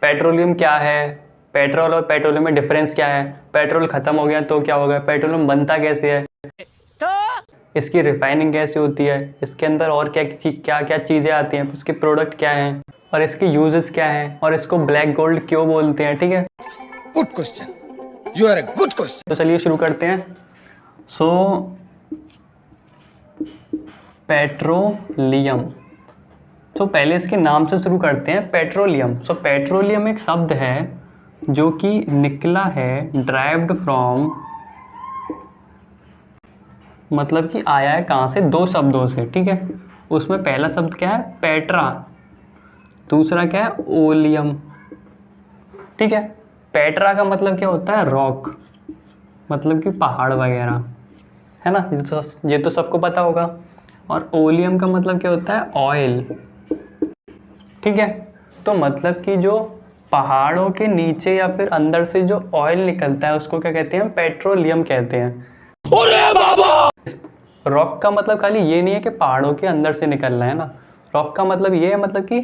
Petroleum क्या है, petrol और पेट्रोलियम में डिफरेंस क्या है, पेट्रोल खत्म हो गया तो क्या होगा, पेट्रोलियम बनता कैसे है, इसकी रिफाइनिंग कैसे होती है, इसके अंदर और क्या क्या चीज़ें आती हैं, उसके प्रोडक्ट क्या हैं और इसके यूजेस क्या हैं और इसको ब्लैक गोल्ड क्यों बोलते हैं। ठीक है, good question, you are a good question. तो चलिए शुरू करते हैं। सो पेट्रोलियम, तो पहले इसके नाम से शुरू करते हैं, पेट्रोलियम। सो पेट्रोलियम एक शब्द है जो कि निकला है, ड्राइव्ड फ्रॉम, मतलब कि आया है कहाँ से, दो शब्दों से। ठीक है, उसमें पहला शब्द क्या है, पेट्रा, दूसरा क्या है, ओलियम। ठीक है, पेट्रा का मतलब क्या होता है, रॉक, मतलब कि पहाड़ वगैरह, है ना, ये तो सबको पता होगा। और ओलियम का मतलब क्या होता है, ऑयल। ठीक है, तो मतलब कि जो पहाड़ों के नीचे या फिर अंदर से जो ऑयल निकलता है उसको क्या कहते हैं, पेट्रोलियम कहते हैं। अरे बाबा! रॉक का मतलब खाली ये नहीं है कि पहाड़ों के अंदर से निकल रहा है ना, रॉक का मतलब ये है, मतलब कि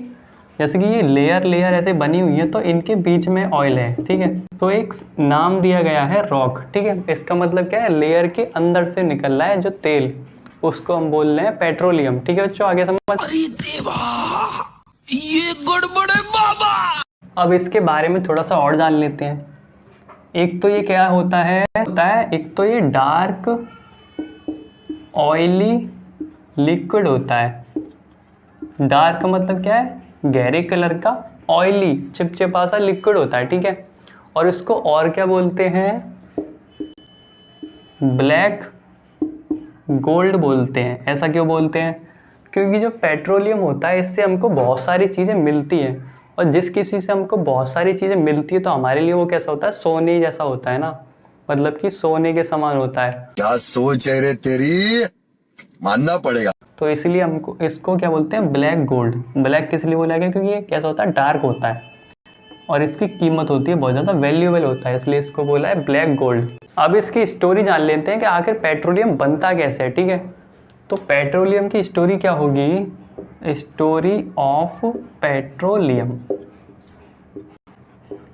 जैसे कि ये लेयर लेयर ऐसे बनी हुई है तो इनके बीच में ऑयल है। ठीक है, तो एक नाम दिया गया है रॉक। ठीक है, इसका मतलब क्या है, लेयर के अंदर से निकल रहा है जो तेल, उसको हम बोल रहे हैं पेट्रोलियम। ठीक है बच्चों, आगे समझ। अरे देवा, ये गड़बड़ है बाबा। अब इसके बारे में थोड़ा सा और जान लेते हैं। एक तो ये क्या होता है, एक तो ये डार्क ऑयली लिक्विड होता है। डार्क का मतलब क्या है, गहरे कलर का, ऑयली चिपचिपा सा लिक्विड होता है। ठीक है, और इसको और क्या बोलते हैं, ब्लैक गोल्ड बोलते हैं। ऐसा क्यों बोलते हैं, क्योंकि जो पेट्रोलियम होता है इससे हमको बहुत सारी चीज़ें मिलती हैं, और जिस किसी से हमको बहुत सारी चीज़ें मिलती है तो हमारे लिए वो कैसा होता है, सोने जैसा होता है ना, मतलब कि सोने के समान होता है। क्या सोच है रे तेरी, मानना पड़ेगा। तो इसलिए हमको इसको क्या बोलते हैं, ब्लैक गोल्ड। ब्लैक किस लिए बोला गया, क्योंकि ये कैसा होता है, डार्क होता है और इसकी कीमत होती है बहुत ज़्यादा, वैल्यूएबल होता है, इसलिए इसको बोला है ब्लैक गोल्ड। अब इसकी स्टोरी जान लेते हैं कि आखिर पेट्रोलियम बनता कैसे है। ठीक है, तो पेट्रोलियम की स्टोरी क्या होगी, स्टोरी ऑफ पेट्रोलियम।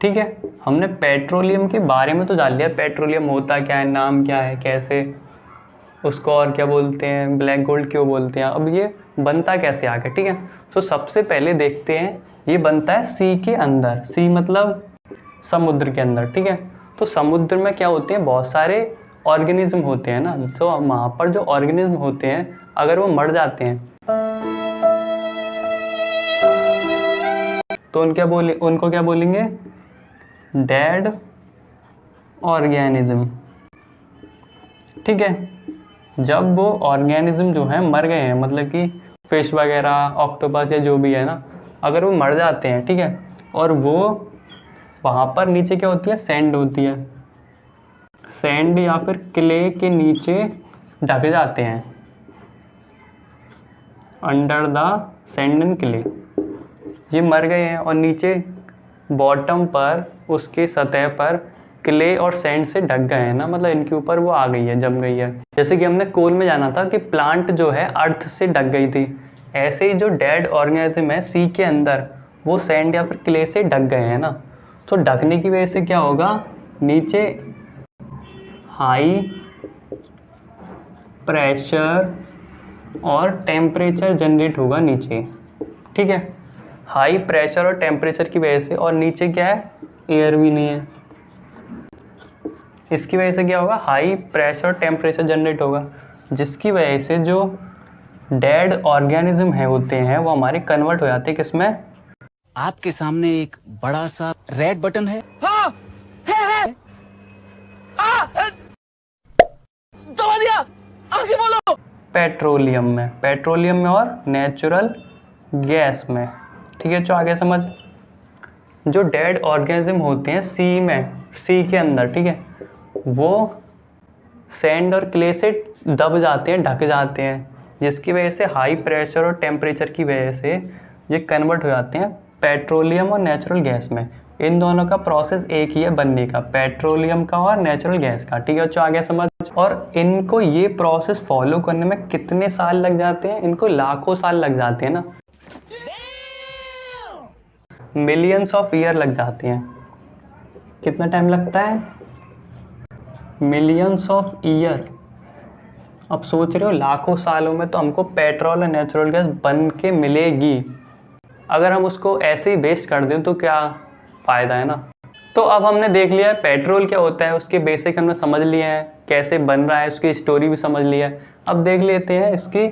ठीक है, हमने पेट्रोलियम के बारे में तो जान लिया, पेट्रोलियम होता क्या है, नाम क्या है, कैसे उसको और क्या बोलते हैं, ब्लैक गोल्ड क्यों बोलते हैं, अब ये बनता कैसे आगे। ठीक है, तो सबसे पहले देखते हैं, ये बनता है सी के अंदर, सी मतलब समुद्र के अंदर। ठीक है, तो समुद्र में क्या होते हैं, बहुत सारे ऑर्गेनिज्म होते हैं ना, तो वहाँ पर जो ऑर्गेनिज्म होते हैं अगर वो मर जाते हैं तो उनको क्या बोलेंगे, डेड ऑर्गेनिज्म। ठीक है, जब वो ऑर्गेनिज्म जो है मर गए हैं, मतलब कि फिश वगैरह, ऑक्टोपस या जो भी है ना, अगर वो मर जाते हैं, ठीक है, और वो वहाँ पर नीचे क्या होती है, सैंड होती है, सैंड या फिर क्ले के नीचे ढक जाते हैं, under the sand and clay. ये मर गए हैं और नीचे बॉटम पर, उसके सतह पर क्ले और सैंड से ढक गए हैं ना, मतलब इनके ऊपर वो आ गई है, जम गई है। जैसे कि हमने कोल में जाना था कि प्लांट जो है अर्थ से ढक गई थी, ऐसे ही जो डेड ऑर्गेनिज्म है सी के अंदर, वो सैंड या फिर क्ले से ढक गए हैं ना। तो ढकने की वजह से क्या होगा, नीचे हाई प्रेशर और टेम्परेचर जनरेट होगा नीचे। ठीक है, हाई प्रेशर और टेम्परेचर की वजह से, और नीचे क्या है, एयर भी नहीं है, इसकी वजह से क्या होगा, हाई प्रेशर और टेम्परेचर जनरेट होगा, जिसकी वजह से जो डेड ऑर्गेनिज्म है होते हैं वो हमारे कन्वर्ट हो जाते हैं किसमें, आपके सामने एक बड़ा सा रेड बटन है। हाँ, है। दबा दिया, आगे बोलो। पेट्रोलियम में, पेट्रोलियम में और नेचुरल गैस में। ठीक है, जो आगे समझ, जो डेड ऑर्गेनिज्म होते हैं सी में, सी के अंदर, ठीक है, वो सैंड और क्ले से दब जाते हैं, ढक जाते हैं, जिसकी वजह से हाई प्रेशर और टेम्परेचर की वजह से ये कन्वर्ट हो जाते हैं पेट्रोलियम और नेचुरल गैस में। इन दोनों का प्रोसेस एक ही है बनने का, पेट्रोलियम का और नेचुरल गैस का। ठीक है बच्चों, आगे समझ। और इनको ये प्रोसेस फॉलो करने में कितने साल लग जाते हैं, इनको लाखों साल लग जाते हैं ना। मिलियंस ऑफ ईयर लग जाते हैं। कितना टाइम लगता है? Millions of year. अब सोच रहे हो लाखों सालों में तो हमको पेट्रोल और नेचुरल गैस बन के मिलेगी, अगर हम उसको ऐसे ही वेस्ट कर दें तो क्या फ़ायदा है ना। तो अब हमने देख लिया है पेट्रोल क्या होता है, उसके बेसिक हमने समझ लिए हैं, कैसे बन रहा है उसकी स्टोरी भी समझ लिया है। अब देख लेते हैं इसकी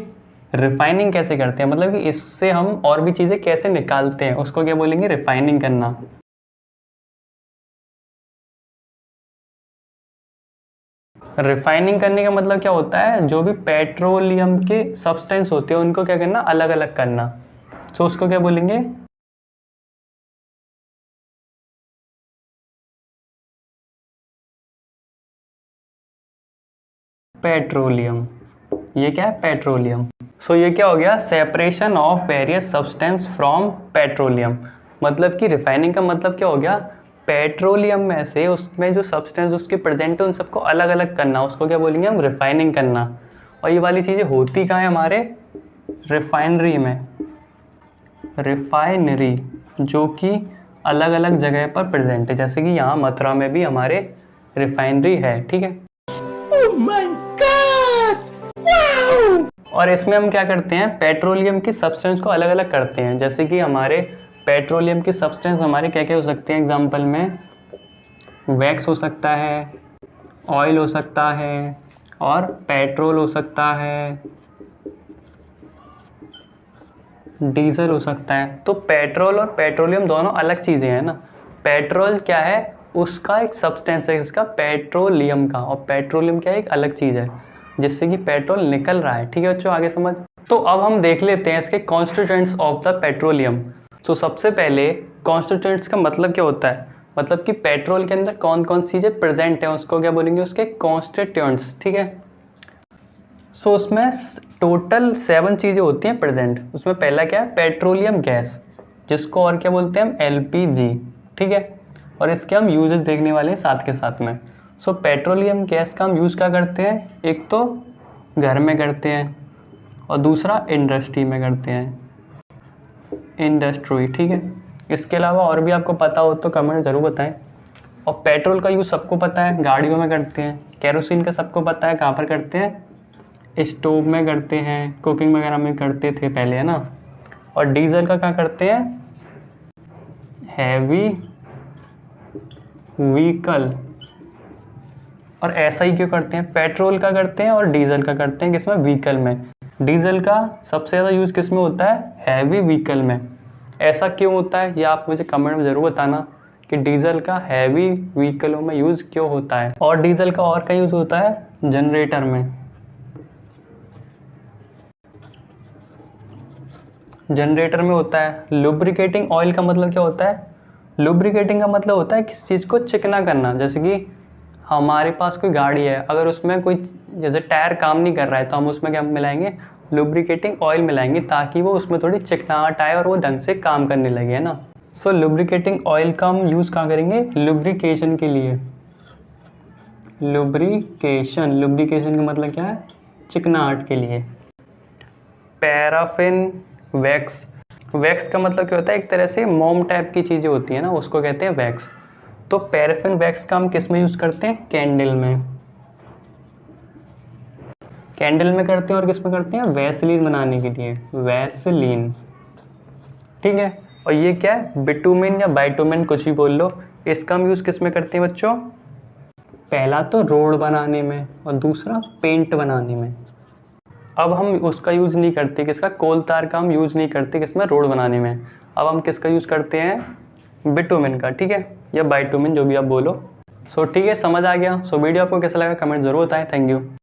रिफाइनिंग कैसे करते हैं, मतलब कि इससे हम और भी चीज़ें कैसे निकालते हैं, उसको क्या बोलेंगे? रिफाइनिंग करना। रिफाइनिंग करने का मतलब क्या होता है? जो भी पेट्रोलियम के सब्सटेंस होते हैं उनको क्या करना? अलग अलग करना। तो उसको क्या बोलेंगे? पेट्रोलियम। ये क्या है? पेट्रोलियम। सो ये क्या हो गया? Separation of various substance from petroleum. मतलब कि रिफाइनिंग का मतलब क्या हो गया? पेट्रोलियम में से उसमें जो सब्सटेंस उसके प्रेजेंट है उन सबको अलग अलग करना, उसको क्या बोलेंगे हम? रिफाइनिंग करना। और ये वाली चीज़ें होती कहाँ है? हमारे रिफाइनरी में। रिफाइनरी जो कि अलग अलग जगह पर प्रेजेंट है, जैसे कि यहाँ मथुरा में भी हमारे रिफाइनरी है, ठीक है। और इसमें हम क्या करते हैं? पेट्रोलियम की सब्सटेंस को अलग अलग करते हैं, जैसे कि हमारे पेट्रोलियम की सब्सटेंस हमारे क्या क्या हो सकते हैं? एग्जांपल में वैक्स हो सकता है, ऑयल हो सकता है और पेट्रोल हो सकता है, डीजल हो सकता है। तो पेट्रोल और पेट्रोलियम दोनों अलग चीज़ें हैं ना। पेट्रोल क्या है? उसका एक सब्सटेंस है इसका पेट्रोलियम का, और पेट्रोलियम क्या है? एक अलग चीज़ है जिससे कि पेट्रोल निकल रहा है, ठीक है बच्चों, आगे समझ। तो अब हम देख लेते हैं इसके कॉन्स्टिट्यूएंट्स ऑफ द पेट्रोलियम। तो सबसे पहले कॉन्स्टिट्यूएंट्स का मतलब क्या होता है? मतलब कि पेट्रोल के अंदर कौन कौन सी चीज़ें प्रेजेंट है उसको क्या बोलेंगे? उसके कॉन्स्टिट्यूएंट्स, ठीक है। सो उसमें टोटल 7 चीज़ें होती हैं प्रेजेंट। उसमें पहला क्या है? पेट्रोलियम गैस, जिसको और क्या बोलते हैं हम? एलपीजी, ठीक है। और इसके हम यूजेस देखने वाले हैं साथ के साथ में। सो पेट्रोलियम गैस का हम यूज़ क्या करते हैं? एक तो घर में करते हैं और दूसरा इंडस्ट्री में करते हैं, इंडस्ट्री, ठीक है। इसके अलावा और भी आपको पता हो तो कमेंट ज़रूर बताएं। और पेट्रोल का यूज़ सबको पता है, गाड़ियों में करते हैं। केरोसिन का सबको पता है, कहाँ पर करते हैं? स्टोव में करते हैं, कुकिंग वगैरह में करते थे पहले, है ना। और डीजल का क्या करते हैं? Heavy vehicle. और ऐसा ही क्यों करते हैं? पेट्रोल का करते हैं और डीजल का करते हैं, किसमें? व्हीकल में। डीजल का सबसे ज़्यादा यूज़ किस में होता है? हैवी व्हीकल में। ऐसा क्यों होता है ये आप मुझे कमेंट में ज़रूर बताना कि डीजल का हैवी व्हीकलों में यूज़ क्यों होता है। और डीजल का और क्या यूज़ होता है? जनरेटर में। जनरेटर में होता है। लुब्रिकेटिंग ऑयल का मतलब क्या होता है? लुब्रिकेटिंग का मतलब होता है किसी चीज़ को चिकना करना। जैसे कि हमारे पास कोई गाड़ी है, अगर उसमें कोई जैसे टायर काम नहीं कर रहा है तो हम उसमें क्या मिलाएंगे? लुब्रिकेटिंग ऑयल मिलाएंगे, ताकि वो उसमें थोड़ी चिकनाहट आए और वो ढंग से काम करने लगे, है ना। सो लुब्रिकेटिंग ऑयल का हम यूज़ कहाँ करेंगे? लुब्रिकेशन के लिए। लुब्रिकेशन, लुब्रिकेशन का मतलब क्या है? चिकनाहट के लिए। पैराफिन वैक्स, वैक्स का मतलब क्या होता है? एक तरह से मोम टाइप की चीज़ें होती है ना, उसको कहते हैं वैक्स। तो पैराफिन वैक्स का हम किस में यूज़ करते हैं? कैंडल में। कैंडल में करते हैं। और किस में करते हैं? वैसलीन बनाने के लिए, वैसलीन, ठीक है। और ये क्या है? बिटुमिन या बाइटुमिन, कुछ भी बोल लो। इसका हम यूज़ किस में करते हैं बच्चों? पहला तो रोड बनाने में और दूसरा पेंट बनाने में। अब हम उसका यूज़ नहीं करते, किसका? कोल तार का हम यूज़ नहीं करते किसमें? रोड बनाने में। अब हम किसका यूज़ करते हैं? बिटुमिन का, ठीक है, या बाइटुमिन, जो भी आप बोलो। सो ठीक है, समझ आ गया। सो वीडियो आपको कैसा लगा कमेंट ज़रूर बताएं। Thank you.